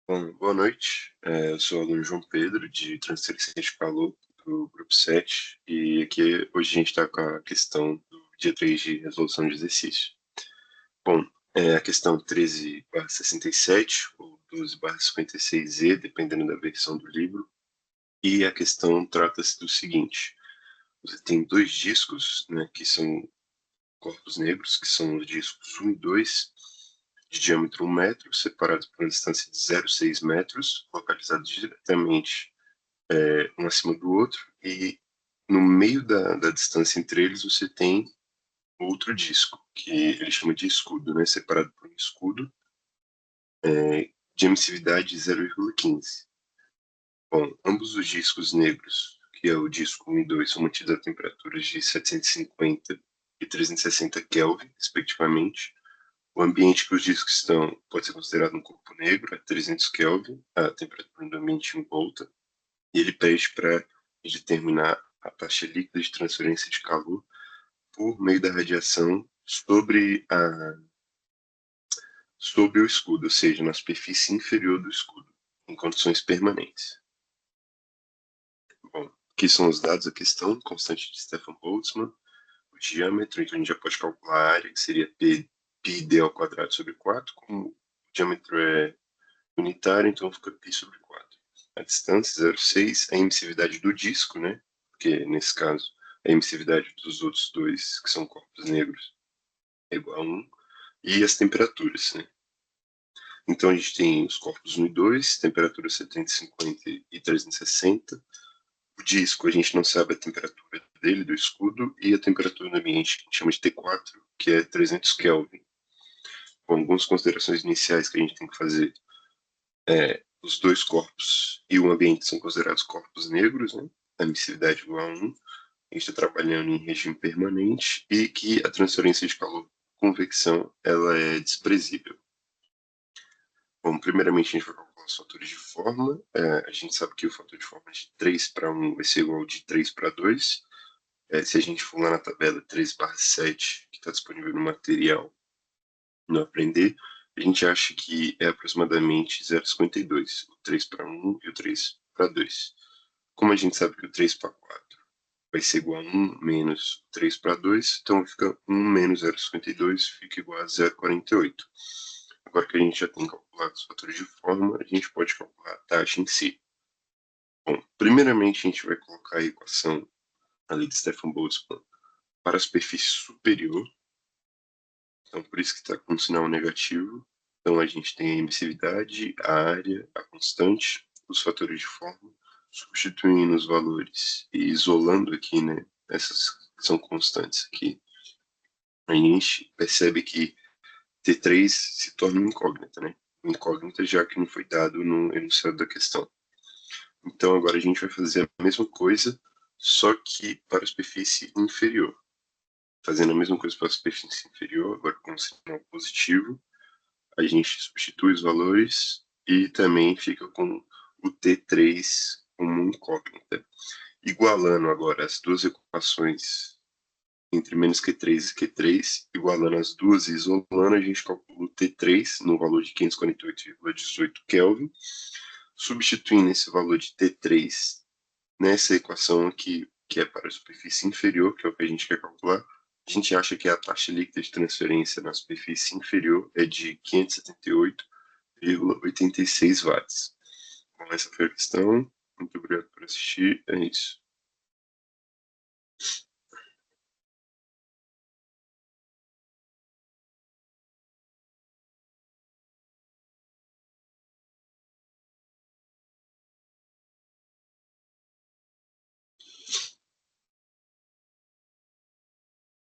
Bom, boa noite. Eu sou o aluno João Pedro, de Transferência de Calor, do Grupo 7, e aqui hoje a gente está com a questão do dia 3 de resolução de exercício. Bom, a questão 13/67 ou 12/56E, dependendo da versão do livro, e a questão trata-se do seguinte: você tem dois discos, né, que são corpos negros, que são os discos 1 e 2, de diâmetro 1 metro, separados por uma distância de 0,6 metros, localizados diretamente um acima do outro, e no meio da distância entre eles você tem outro disco, que ele chama de escudo, né, separado por um escudo, de emissividade 0,15. Bom, ambos os discos negros, que é o disco 1 e 2, são mantidos a temperaturas de 750 e 360 Kelvin, respectivamente. O ambiente que os discos estão pode ser considerado um corpo negro, a 300 Kelvin, a temperatura do ambiente em volta, e ele pede para determinar a taxa líquida de transferência de calor por meio da radiação sobre o escudo, ou seja, na superfície inferior do escudo, em condições permanentes. Bom, aqui são os dados da questão, constante de Stefan Boltzmann, o diâmetro, então a gente já pode calcular a área, que seria πd ao quadrado sobre 4, como o diâmetro é unitário, então fica π sobre 4. A distância, 0,6, a emissividade do disco, né? Porque nesse caso a emissividade dos outros dois, que são corpos negros, é igual a 1, e as temperaturas, né? Então a gente tem os corpos 1 e 2, temperatura 750 e 360. O disco, a gente não sabe a temperatura dele, do escudo, e a temperatura do ambiente, que a gente chama de T4, que é 300 Kelvin. Bom, algumas considerações iniciais que a gente tem que fazer. Os dois corpos e o ambiente são considerados corpos negros, né? A emissividade igual a 1. A gente está trabalhando em regime permanente e que a transferência de calor por convecção ela é desprezível. Bom, primeiramente a gente vai calcular os fatores de forma. A gente sabe que o fator de forma de 3/1 vai ser igual ao de 3/2. Se a gente for lá na tabela 3/7, que está disponível no material, no Aprender, a gente acha que é aproximadamente 0,52, o 3/1 e o 3/2. Como a gente sabe que o 3/4 vai ser igual a 1 menos 3/2, então fica 1 menos 0,52, fica igual a 0,48. Agora que a gente já tem calculado os fatores de forma, a gente pode calcular a taxa em si. Bom, primeiramente a gente vai colocar a equação ali de Stefan Boltzmann para a superfície superior, então por isso que está com um sinal negativo. Então a gente tem a emissividade, a área, a constante, os fatores de forma, substituindo os valores e isolando aqui, né, essas que são constantes aqui, a gente percebe que T3 se torna uma incógnita, né? Uma incógnita já que não foi dado no enunciado da questão. Então agora a gente vai fazer a mesma coisa, só que para a superfície inferior. Fazendo a mesma coisa para a superfície inferior, agora com um sinal positivo, a gente substitui os valores e também fica com o T3 como incógnita. Igualando agora as duas equações entre menos Q3 e Q3, igualando as duas e isolando, a gente calcula o T3 no valor de 548,18 Kelvin, substituindo esse valor de T3 nessa equação aqui, que é para a superfície inferior, que é o que a gente quer calcular. A gente acha que a taxa líquida de transferência na superfície inferior é de 578,86 watts. Bom, essa foi a questão. Muito obrigado por assistir. É isso.